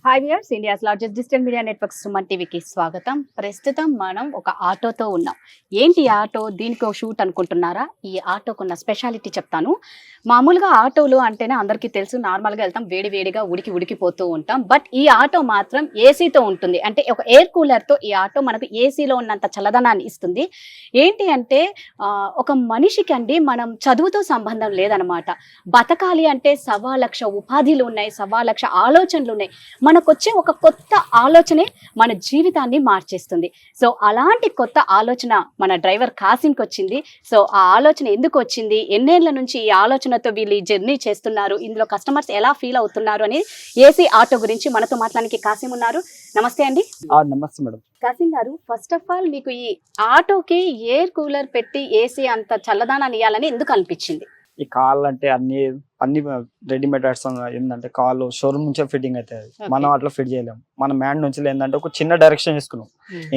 Hi viewers, India's largest digital media network Suman టీవీకి స్వాగతం. ప్రస్తుతం మనం ఒక ఆటోతో ఉన్నాం. ఏంటి ఈ ఆటో? దీనికి ఒక షూట్ అనుకుంటున్నారా? ఈ ఆటోకున్న స్పెషాలిటీ చెప్తాను. మామూలుగా ఆటోలు అంటేనే అందరికీ తెలుసు, నార్మల్గా వెళ్తాం, వేడి వేడిగా ఉడికిపోతూ ఉంటాం. బట్ ఈ ఆటో మాత్రం ఏసీతో ఉంటుంది. అంటే ఒక ఎయిర్ కూలర్తో ఈ ఆటో మనకు ఏసీలో ఉన్నంత చల్లదనాన్ని ఇస్తుంది. ఏంటి అంటే ఒక మనిషికి అండి, మనం చదువుతో సంబంధం లేదనమాట. బతకాలి అంటే 1,00,000 ఉపాధిలు ఉన్నాయి, 1,00,000 ఆలోచనలు ఉన్నాయి. మనకొచ్చే ఒక కొత్త ఆలోచనే మన జీవితాన్ని మార్చేస్తుంది. సో అలాంటి కొత్త ఆలోచన మన డ్రైవర్ కాసింకి వచ్చింది. సో ఆ ఆలోచన ఎందుకు వచ్చింది, ఎన్నేళ్ల నుంచి ఈ ఆలోచనతో వీళ్ళు ఈ జర్నీ చేస్తున్నారు, ఇందులో కస్టమర్స్ ఎలా ఫీల్ అవుతున్నారు అని ఏసీ ఆటో గురించి మనతో మాట్లాడడానికి కాసిం ఉన్నారు. నమస్తే అండి. నమస్తే మేడం. కాసిం గారు, ఫస్ట్ ఆఫ్ ఆల్ మీకు ఈ ఆటోకి ఎయిర్ కూలర్ పెట్టి ఏసీ అంత చల్లదానాన్ని ఇవ్వాలని ఎందుకు అనిపించింది? ఈ కాల్ అంటే అన్ని రెడీమేడ్ ఏంటంటే కాల్ షోరూమ్ నుంచే ఫిట్టింగ్ అవుతాయి. మనం అట్లా ఫిట్ చేయలేము. మన మ్యాన్ నుంచి ఏంటంటే ఒక చిన్న డైరెక్షన్ తీసుకున్నాం.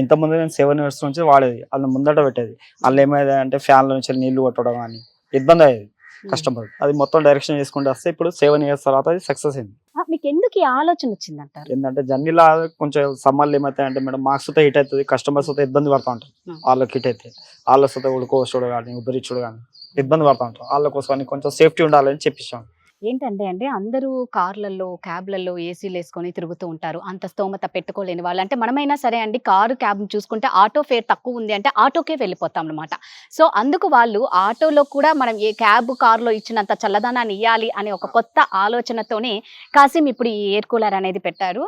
ఇంత ముందు నేను 7 years నుంచి వాడేది, అది ముందట పెట్టేది. వాళ్ళు ఏమైంది అంటే ఫ్యాన్ల నుంచి నీళ్లు కొట్టడం కానీ ఇబ్బంది అయ్యేది కస్టమర్. అది మొత్తం డైరెక్షన్ చేసుకుంటే వస్తే ఇప్పుడు 7 years తర్వాత అది సక్సెస్ అయింది. మీకు ఎందుకు ఈ ఆలోచన వచ్చింది అంటారు? ఏంటంటే జర్నీలో కొంచెం సమ్మర్లు ఏమైతాయి అంటే మేడం, మాకు సుత హిట్ అవుతుంది, కస్టమర్స్ సుత ఇబ్బంది పడుతూ ఉంటారు. వాళ్ళకి హిట్ అయితే వాళ్ళ సుత ఉడుకోవచ్చుడు కానీ ఉబ్బరిచ్చుడు కానీ ఇబ్బంది పడుతూ ఉంటారు. వాళ్ళ కోసం కొంచెం సేఫ్టీ ఉండాలని చెప్పిస్తాం. ఏంటంటే అందరూ కార్లలో, క్యాబ్లలో ఏసీలు వేసుకొని తిరుగుతూ ఉంటారు. అంత స్తోమత పెట్టుకోలేని వాళ్ళు. అంటే మనమైనా సరే అండి, కారు క్యాబ్ చూసుకుంటే ఆటో ఫేర్ తక్కువ ఉంది అంటే ఆటోకే వెళ్ళిపోతాం అనమాట. సో అందుకు వాళ్ళు ఆటోలో కూడా మనం ఏ క్యాబ్ కారులో ఇచ్చినంత చల్లదనాన్ని ఇవ్వాలి అనే ఒక కొత్త ఆలోచనతోనే కాసిం ఇప్పుడు ఈ ఎయిర్ కూలర్ అనేది పెట్టారు.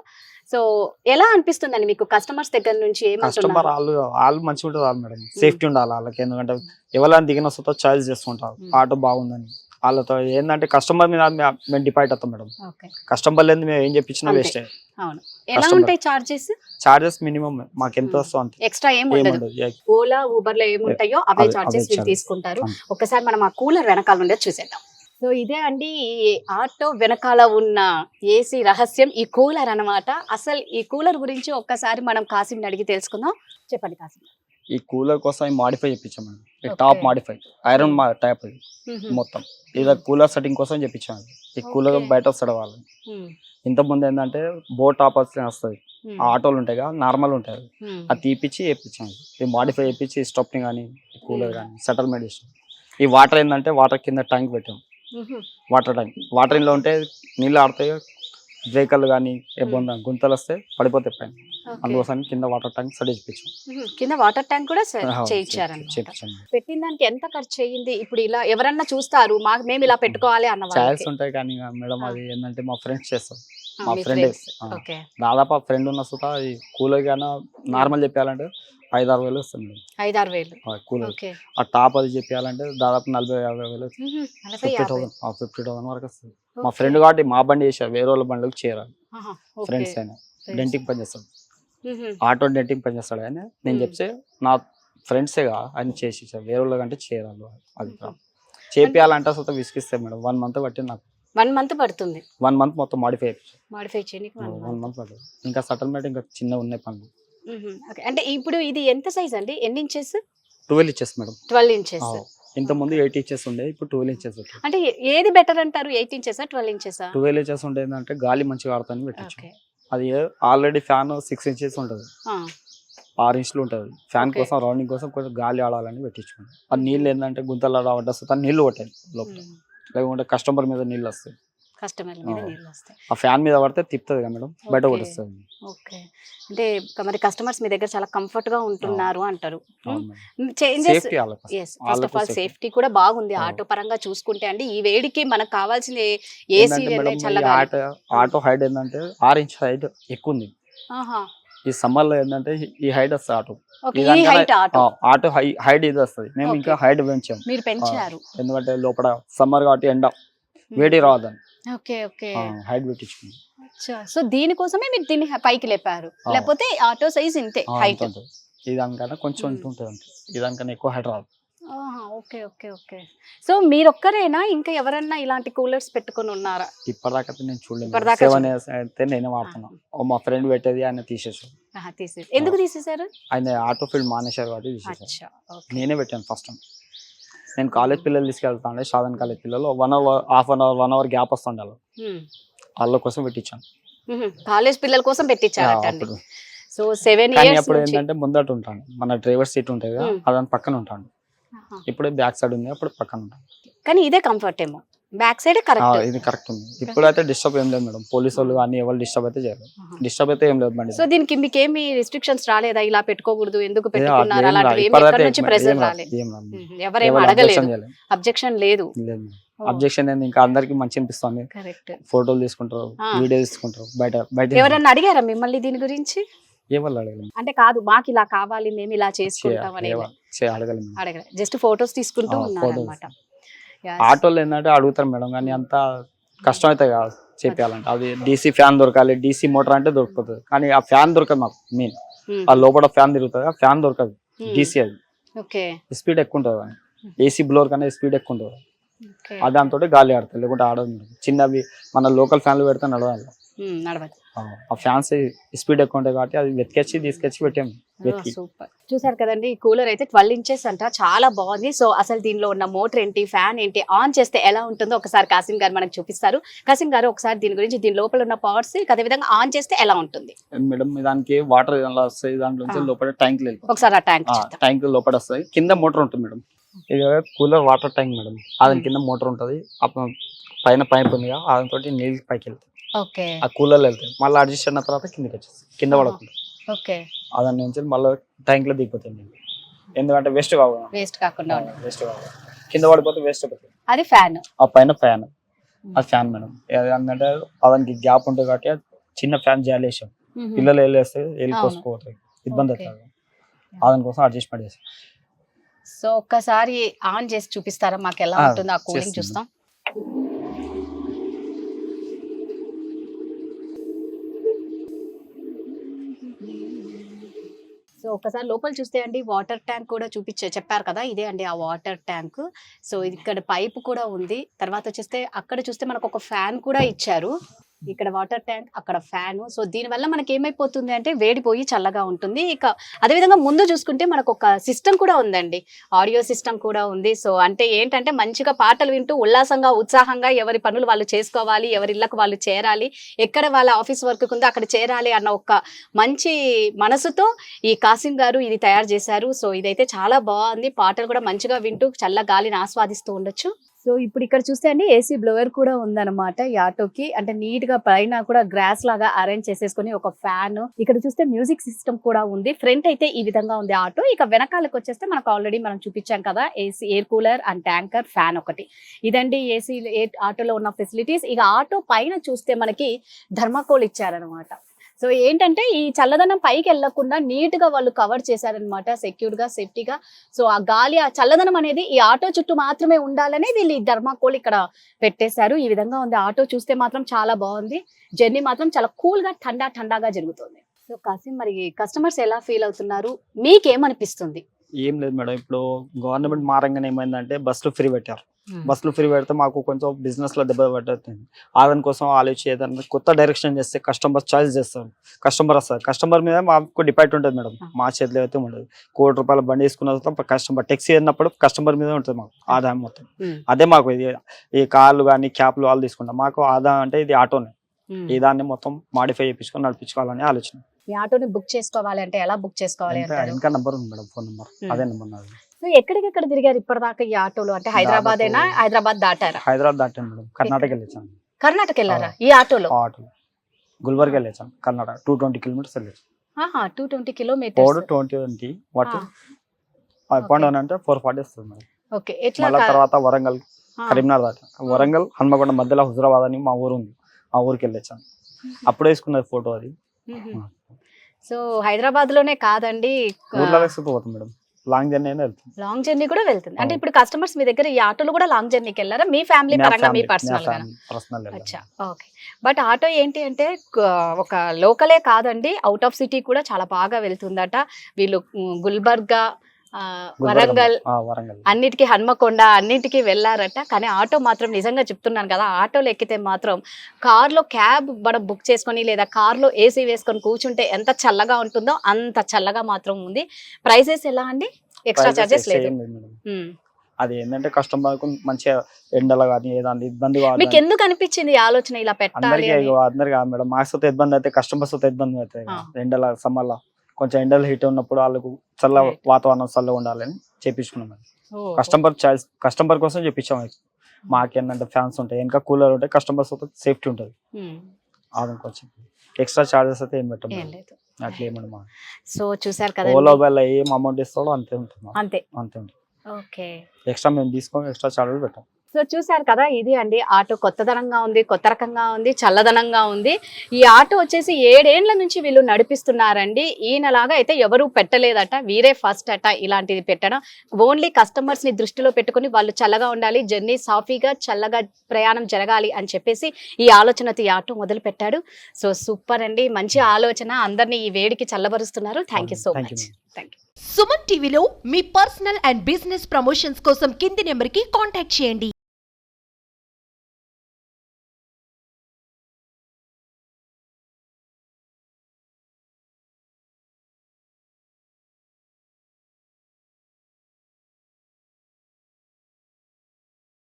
సో ఎలా అనిపిస్తుందండి మీకు కస్టమర్స్ దగ్గర నుంచి? కస్టమర్ వాళ్ళు మంచిగా ఉంటుంది మేడం, సేఫ్టీ ఉండాలి వాళ్ళకి. ఎందుకంటే ఎవరైనా దిగిన సుత చాయిస్ చేస్తుంటారు ఆటో బాగుందని. వాళ్ళతో ఏంటంటే కస్టమర్ మీద మేము డిపెండ్ అవుతాం మేడం. కస్టమర్ లేదు మేము ఏం చెప్పించినా వేస్ట్. చార్జెస్ మినిమం మాకు ఎంత వస్తుందో అంతే, ఎక్స్ట్రా ఏం ఉండదు. ఓలా, ఊబర్ లో ఏముంటాయో అవే చార్జెస్ వీళ్ళు తీసుకుంటారు. ఒకసారి మనం ఆ కూలర్ వెనకాల ఉండేది చూసేద్దాం. సో ఇదే అండి ఈ ఆటో వెనకాల ఉన్న ఏసీ రహస్యం, ఈ కూలర్ అన్నమాట. అసలు ఈ కూలర్ గురించి ఒక్కసారి మనం కాసిం అడిగి తెలుసుకుందాం. చెప్పండి కాసిం. ఈ కూలర్ కోసం మాడిఫై చెప్పించాం madam. Top modify iron type అది మొత్తం. ఇది కూలర్ సెట్టింగ్ కోసం చెప్పించాను. ఈ కూలర్ బయట వస్తాడు వాళ్ళు. ఇంత ముందు ఏంటంటే బోట్ టాప్ వస్తుంది, ఆటోలు ఉంటాయి కదా, నార్మల్ ఉంటాయి, అది తీపిచ్చి వేయించాను. ఈ మాడిఫై చేయించి స్టఫింగ్ కానీ కూలర్ కానీ సెటిల్మెంట్ చేసాం. ఈ వాటర్ ఏంటంటే వాటర్ కింద ట్యాంక్ పెట్టాం. వాటర్ ట్యాంక్, వాటర్ ఇంట్లో ఉంటే నీళ్ళు ఆడతాయి, బ్రేకర్లు కానీ ఏమన్నా గుంతలు వస్తే పడిపోతాయి పైన. అందుకోసం కింద వాటర్ ట్యాంక్ సెట్ చేయించాం. కింద వాటర్ ట్యాంక్ కూడా పెట్టిన దానికి ఎంత ఖర్చు అయ్యింది? ఇప్పుడు ఇలా ఎవరన్నా చూస్తారు, మేము ఇలా పెట్టుకోవాలి అన్న ఛాయిస్ ఉంటాయి కానీ మేడం, అది ఏంటంటే మా ఫ్రెండ్స్ చేస్తారు. మా ఫ్రెండ్ దాదాపు ఆ ఫ్రెండ్ ఉన్న సుతా ఈ కూలర్ కానీ నార్మల్ చెప్పాలంటే 5-6 వేలు వస్తుంది. 5-6 వేలు కూలర్. ఆ టాప్ అది చెప్పాలంటే దాదాపు 40-50 వేలు, 50,000 వరకు వస్తుంది. మా ఫ్రెండ్ కాబట్టి మా బండి చేశారు, వేరే వాళ్ళ బండికి చేరాలి. ఫ్రెండ్స్ అయినా డెంటింగ్ పని చేస్తాడు, ఆటో డెంటింగ్ పని చేస్తాడు. ఆయన నేను చెప్తే నా ఫ్రెండ్సేగా ఆయన చేసి వేరే వాళ్ళ కంటే చేరాలి. అది చేపియాలంటే అసలు విసిగిస్తాయి మేడం. 1 month పట్టింది నాకు. 1 month పడుతుంది. 1 month మొత్తం మాడిఫై చేయడానికి 1 month పడుతుంది. ఇంకా సెటిల్మెంట్ ఇంకా చిన్న ఉన్నాయి పనులు. అంటే ఇప్పుడు ఇది ఎంత సైజ్ అండి? ఎన్ని ఇంచెస్? 12 inches madam. 12 inches. ఇంత ముందు 8 inches ఉండే, ఇప్పుడు 12 inches. అంటే ఏది బెటర్ అంటారు, 8 inches 12 inches? 12 inches ఉంటే ఏంటంటే గాలి మంచిగా ఆడుతాను పెట్టచ్చు. అది ఆల్రెడీ ఫ్యాన్ 6 inches ఉంటుంది, 6 inches ఉంటుంది. ఫ్యాన్ కోసం రౌండింగ్ కోసం కొంచెం గాలి ఆడాలని పెట్టించుకోండి. ఆ నీళ్ళు ఏంటంటే గుంతలు ఆడవద్దు, నీళ్లు కొట్టాయి లోపల, లేకుంటే కస్టమర్ మీద నీళ్ళు వస్తాయి. ఆ ఫ్యాన్ మీద పడితే తిప్పుతుంది కదా మేడం, బయట కొట్టేస్తుంది. ఓకే, అంటే మరి కస్టమర్స్ మీ దగ్గర చాలా కంఫర్ట్ గా ఉంటున్నారు అంటారు. ఫస్ట్ ఆఫ్ ఆల్ సేఫ్టీ కూడా బాగుంది ఆటో పరంగా చూసుకుంటే అండి. ఈ వేడికి మనకు కావాల్సిన ఏసీ చల్లగా. ఆటో హైట్ ఏంటంటే 6 inch హైట్ ఎక్కువ ఉంది. ఈ సమ్మర్ లో ఏంటంటే ఈ హైట్ వస్తుంది ఆటో. ఆటో హైట్ ఇది వస్తుంది. మేము ఇంకా హైట్ పెంచాము. మీరు పెంచారు ఎందుకంటే లోపల సమ్మర్ కాబట్టి ఎండ వేడి రావద్దని హైట్ పెట్టించుకున్నాం. సో దీనికోసమే మీరు దీన్ని పైకి లేపారు, లేకపోతే ఆటో సైజ్ ఇంతే హైట్? ఇదానికన్నా కొంచెం ఉంటుంది అంతే, ఇదానికన్నా ఎక్కువ హైట్ రాదు. Okay okay okay. సో మీరు ఒక్కరేనా, ఇంకా ఎవరన్నా ఇలాంటి కూలర్స్ పెట్టుకొని ఉన్నారా? ఇప్పటిదాకా నేను చూడలేదు. 7 years అయితే నేనే వాడుతున్నాను. మా ఫ్రెండ్ పెట్టేది ఆయన తీసేసారు. ఎందుకు తీసేసారు? ఆయన ఆటో ఫీల్డ్ మానేశారు కాబట్టి తీసేసారు. నేనే పెట్టాను ఫస్ట్ టైం. నేను కాలేజ్ పిల్లలు తీసుకెళ్తాను, సాధారణ కాలేజ్ పిల్లలు 1 hour, half an hour, 1 hour gap వస్తుండే వాళ్ళ కోసం పెట్టించాను. కాలేజ్ పిల్లల కోసం పెట్టించారటండి. అప్పుడు సో 7 కానీ ఇయర్స్ అప్పుడు నుంచి ఏంటంటే ముందట ఉంటాను, మన డ్రైవర్ సీట్ ఉంటుంది కదా అదని పక్కన ఉంటాను. ఇప్పుడు బ్యాక్ సైడ్ ఉంది, అప్పుడు పక్కన ఉంటాను. కానీ ఇదే కంఫర్ట్ ఏమో, బ్యాక్ సైడ్ కరెక్ట్. ఇది కరెక్ట్ ఉంది. ఇప్పుడైతే డిస్టర్బ్ ఏం లేదు మేడం, పోలీసు వాళ్ళు కానీ ఎవరు డిస్టర్బ్ అయితే చేయలేదు. డిస్టర్బ్ అయితే ఏం లేదు మేడం. సో దీనికి మీకు ఏమి రిస్ట్రిక్షన్స్ రాలేదా, ఇలా పెట్టుకోకూడదు ఎందుకు పెట్టుకున్నారు అలాంటివి ఏమి ఎక్కడి నుంచి ప్రెజర్ రాలేదు, ఎవరేం అడగలేదు, అబ్జెక్షన్ లేదు? అబ్జెక్షన్ ఏంది, ఇంకా అందరికి మంచి అనిపిస్తుంది. కరెక్ట్. ఫోటోలు తీసుకుంటారు, వీడియో తీసుకుంటారు, బయట ఎవరన్నా అడిగారా మిమ్మల్ని దీని గురించి? ఎవరు అడగలేదు. అంటే కాదు మాకు ఇలా కావాలి మేము ఇలా చేసుకుంటాం అని అడగలేదు, అడగలేదు, జస్ట్ ఫొటోస్ తీసుకుంటూ ఉన్నారు అనమాట. ఆటోలో ఏంటంటే అడుగుతారు మేడం, కానీ అంత కష్టం అయితే కాదు చెప్పాలంటే. అది డీసీ ఫ్యాన్ దొరకాలి, డీసీ మోటార్ అంటే దొరుకుతుంది, కానీ ఆ ఫ్యాన్ దొరకదు మాకు. మెయిన్ ఆ లోపల ఫ్యాన్ తిరుగుతుంది, ఆ ఫ్యాన్ దొరకదు. డీసీ అది స్పీడ్ ఎక్కువ ఉంటుంది, ఏసీ బ్లోర్ కన్నా స్పీడ్ ఎక్కువ ఉంటుంది. దాంతో గాలి ఆడుతుంది, లేకుంటే ఆడదు. చిన్నవి మన లోకల్ ఫ్యాన్లు పెడితే నడవాలి, ఆ ఫ్యాన్స్ స్పీడ్ ఎక్కువ ఉంటాయి కాబట్టి అది వెతికొచ్చి తీసుకొచ్చి పెట్టాము. సూపర్. చూసారు కదండి, ఈ కూలర్ అయితే 12 inches అంట, చాలా బాగుంది. సో అసలు దీనిలో ఉన్న మోటార్ ఏంటి, ఫ్యాన్ ఏంటి, ఆన్ చేస్తే ఎలా ఉంటుందో ఒకసారి కాసిం గారు మనకు చూపిస్తారు. కాసిం గారు ఒకసారి దీని గురించి, దీని లోపల ఉన్న పార్ట్స్, అదే విధంగా ఆన్ చేస్తే ఎలా ఉంటుంది మేడం? దానికి వాటర్ వస్తాయి, దాంట్లో లోపల ట్యాంక్ లేదు. ఒకసారి ఆ ట్యాంక్ లోపల వస్తాయి, కింద మోటార్ ఉంటుంది మేడం. ఇది కూలర్ వాటర్ ట్యాంక్ మేడం, దాని కింద మోటార్ ఉంటుంది, పైన పైప్ ఉంది, దాంతో నీళ్ళు పైకి వెళ్తాయి, ఆ కూలర్లు వెళ్తాయి. మళ్ళీ అడ్జస్ట్ అయిన తర్వాత కిందకి వచ్చేసి కింద పడకుండా దాని నుంచి మళ్ళీ ట్యాంక్ లో దిగిపోతుంది. ఎందుకంటే వేస్ట్ కాకుండా కింద పడిపోతే వేస్ట్ అయిపోతుంది. అది ఫ్యాన్, ఆ పైన ఫ్యాన్, అది ఫ్యాన్ మేడం. ఏంటంటే దానికి గ్యాప్ ఉంటుంది కాబట్టి చిన్న ఫ్యాన్ జాలేసాం, పిల్లలు వెళ్ళేస్తే వెళ్ళిపోసుకోతాయి, ఇబ్బంది అవుతుంది. దానికోసం అడ్జస్ట్మెంట్ చేస్తాం. సో ఒక్కసారి ఆన్ చేసి చూపిస్తారా మాకు ఎలా ఉంటుందో, ఆ కూలింగ్ చూస్తాం. సో ఒకసారి లోపల చూస్తే అండి, వాటర్ ట్యాంక్ కూడా చెప్పారు కదా, ఇదే అండి ఆ వాటర్ ట్యాంక్. సో ఇక్కడ పైప్ కూడా ఉంది. తర్వాత వచ్చేస్తే అక్కడ చూస్తే మనకు ఒక ఫ్యాన్ కూడా ఇచ్చారు. ఇక్కడ వాటర్ ట్యాంక్, అక్కడ ఫ్యాన్. సో దీనివల్ల మనకి ఏమైపోతుంది అంటే వేడిపోయి చల్లగా ఉంటుంది. ఇక అదేవిధంగా ముందు చూసుకుంటే మనకు ఒక సిస్టమ్ కూడా ఉందండి, ఆడియో సిస్టమ్ కూడా ఉంది. సో అంటే ఏంటంటే మంచిగా పాటలు వింటూ ఉల్లాసంగా ఉత్సాహంగా ఎవరి పనులు వాళ్ళు చేసుకోవాలి, ఎవరి ఇళ్ళకు వాళ్ళు చేరాలి, ఎక్కడ వాళ్ళ ఆఫీస్ వర్క్ ఉందో అక్కడ చేరాలి అన్న ఒక మంచి మనసుతో ఈ కాసిం గారు ఇది తయారు చేశారు. సో ఇదైతే చాలా బాగుంది, పాటలు కూడా మంచిగా వింటూ చల్ల గాలిని ఆస్వాదిస్తూ ఉండొచ్చు. సో ఇప్పుడు ఇక్కడ చూస్తే అండి ఏసీ బ్లోవర్ కూడా ఉందన్నమాట ఈ ఆటోకి. అంటే నీట్ గా పైన కూడా గ్రాస్ లాగా అరేంజ్ చేసేసుకుని ఒక ఫ్యాన్, ఇక్కడ చూస్తే మ్యూజిక్ సిస్టమ్ కూడా ఉంది. ఫ్రంట్ అయితే ఈ విధంగా ఉంది ఆటో. ఇక వెనకాలకు వచ్చేస్తే మనకు ఆల్రెడీ మనం చూపించాం కదా, AC, air cooler and tanker, fan ఒకటి. ఇదండి ఏసీ ఆటోలో ఉన్న ఫెసిలిటీస్. ఇక ఆటో పైన చూస్తే మనకి థర్మాకోల్ ఇచ్చారనమాట. సో ఏంటంటే ఈ చల్లదనం పైకి వెళ్లకుండా నీట్ గా వాళ్ళు కవర్ చేశారనమాట, సెక్యూర్ గా, సేఫ్టీగా. సో ఆ గాలి, ఆ చల్లదనం అనేది ఈ ఆటో చుట్టూ మాత్రమే ఉండాలని వీళ్ళు ఈ థర్మాకోల్ ఇక్కడ పెట్టేశారు. ఈ విధంగా ఉంది ఆటో. చూస్తే మాత్రం చాలా బాగుంది, జర్నీ మాత్రం చాలా కూల్ గా ఠండాగా జరుగుతుంది. సో కాసిం, మరి కస్టమర్స్ ఎలా ఫీల్ అవుతున్నారు, మీకేమనిపిస్తుంది? ఏం లేదు మేడం, ఇప్పుడు గవర్నమెంట్ మారంగానే ఏమైందంటే బస్సులు ఫ్రీ పెట్టారు. బస్సులు ఫ్రీ పెడితే మాకు కొంచెం బిజినెస్ లో దెబ్బ పడుతుంది. దాని కోసం ఆలోచించి ఏదైనా కొత్త డైరెక్షన్ చేస్తే కస్టమర్ చాయిస్ చేస్తారు, కస్టమర్ వస్తారు. కస్టమర్ మీద మాకు డిపెండ్ ఉంటుంది మేడం, మా చేతిలో అయితే ఉండదు. ₹1,00,00,000 బండి వేసుకున్న తర్వాత కస్టమర్ టెక్సీ అయినప్పుడు కస్టమర్ మీద ఉంటుంది మాకు ఆదాయం మొత్తం. అదే మాకు ఇది ఈ కార్లు కానీ క్యాబ్లు వాళ్ళు తీసుకుంటాం, మాకు ఆదాయం అంటే ఇది ఆటోనే. ఈ దాన్ని మొత్తం మాడిఫై చేయించుకొని నడిపించుకోవాలని ఆలోచన. మీ ఆటోని బుక్ చేసుకోవాలి అంటే ఎలా బుక్ చేసుకోవాలి? ఇంకా నంబర్ ఉంది మేడం, ఫోన్ నంబర్, అదే నంబర్ నాది. ఎక్కడికెక్కడ తిరిగారు ఇప్పటిదాకా ఈ ఆటోలో? అంటే హైదరాబాద్ అయినా, హైదరాబాద్ దాటారా? హైదరాబాద్ దాటాను మేడం, కర్ణాటక వెళ్ళాను. కర్ణాటక వెళ్ళారా ఈ ఆటోలో? గుల్బర్గ్ వెళ్ళాను, కర్ణాటక 220 kilometers వెళ్ళాను. 220 kilometers. 20 వాట్ అపాయింట్ అంటే 440 వస్తుంది మేడం. ఓకే. ఎట్లా? మళ్ళీ తర్వాత వరంగల్, కరీంనగర్ దాటా. వరంగల్, హన్మకొండ మధ్యలో హుజరాబాద్ అని మా ఊరు ఉంది, ఆ ఊరికి వెళ్ళొచ్చాను. అప్పుడే వేసుకున్నది ఫోటో అది. సో హైదరాబాద్ లోనే కాదండి, ఊర్లో వేసుకుపోతాం మేడం, లాంగ్ జర్నీ అయినా వెళ్తుంది. లాంగ్ జర్నీ కూడా వెళ్తుంది. అంటే ఇప్పుడు కస్టమర్స్ మీ దగ్గర ఈ ఆటోలో కూడా లాంగ్ జర్నీకి వెళ్ళారా, మీ ఫ్యామిలీ పరంగా, మీ పర్సనల్ గా? అచ్చా, ఓకే. బట్ ఆటో ఏంటి అంటే ఒక లోకలే కాదండి, అవుట్ ఆఫ్ సిటీ కూడా చాలా బాగా వెళ్తుందట. వీళ్ళు గుల్బర్గా, వరంగల్, అన్నిటికీ, హన్మకొండ అన్నిటికీ వెళ్ళారట. కానీ ఆటో మాత్రం నిజంగా చెప్తున్నాను కదా, ఆటోలో ఎక్కితే మాత్రం కార్లో క్యాబ్ మనం బుక్ చేసుకొని లేదా కార్లో ఏసీ వేసుకొని కూర్చుంటే ఎంత చల్లగా ఉంటుందో అంత చల్లగా మాత్రం ఉంది. ప్రైసెస్ ఎలా అండి? ఎక్స్ట్రా చార్జెస్ లేదు, అది ఏంటంటే కస్టమర్ కు మంచిగా ఎండలు కానీ ఏదైనా ఇబ్బంది కాదు మీకు ఎందుకు అనిపించింది ఈ ఆలోచన ఇలా పెట్టాలి అందరికి అని? అందరికి కాదు మేడం మాకు సొంత ఇబ్బంది అయితే కస్టమర్స్ సొంత ఇబ్బంది అవుతాయి ఆ. ఎండల సమ్మర్లో కొంచెం ఎండలు హీట్ ఉన్నప్పుడు వాళ్ళకు చల్ల Right. వాతావరణం చల్లగా ఉండాలని చేపించుకున్నాం మేడం. ఓ, కస్టమర్ కోసం చెప్పించాము. మాకేంటంటే ఫ్యాన్స్ ఉంటాయి, ఇంకా కూలర్ ఉంటాయి, కస్టమర్స్ సేఫ్టీ ఉంటుంది. ఉమ్, అది కొంచెం ఎక్స్ట్రా చార్జెస్ అయితే ఏం పెట్టాం ఏం లేదు. అట్లా ఏమన్నా సో చూసారు కదా ఓలా వల్ల ఏం అమౌంట్ ఇస్తాడో అంతే ఉంటుంది మాకు. అంతే. అంతే ఉంటుంది. ఓకే. ఎక్స్ట్రా మేము తీసుకోం, ఎక్స్ట్రా చార్జెస్ పెట్టాం. సో చూసారు కదా, ఇది అండి ఆటో. కొత్తదనంగా ఉంది, కొత్త రకంగా ఉంది, చల్లదనంగా ఉంది. ఈ ఆటో వచ్చేసి 7 ఏండ్ల నుంచి వీళ్ళు నడిపిస్తున్నారండి. ఈయనలాగా అయితే ఎవరు పెట్టలేదట, వీరే ఫస్ట్ అట ఇలాంటిది పెట్టడం. ఓన్లీ కస్టమర్స్ ని దృష్టిలో పెట్టుకుని వాళ్ళు చల్లగా ఉండాలి, జర్నీ సాఫీగా చల్లగా ప్రయాణం జరగాలి అని చెప్పేసి ఈ ఆలోచనతో ఈ ఆటో మొదలు పెట్టాడు. సో సూపర్ అండి, మంచి ఆలోచన. అందరినీ ఈ వేడికి చల్లబరుస్తున్నారు. Thank you so Thank you, much. ma'am. Thank you. సుమన్ టీవీలో మీ పర్సనల్ అండ్ బిజినెస్ ప్రమోషన్స్ కోసం కింది నెంబర్కి కాంటాక్ట్ చేయండి.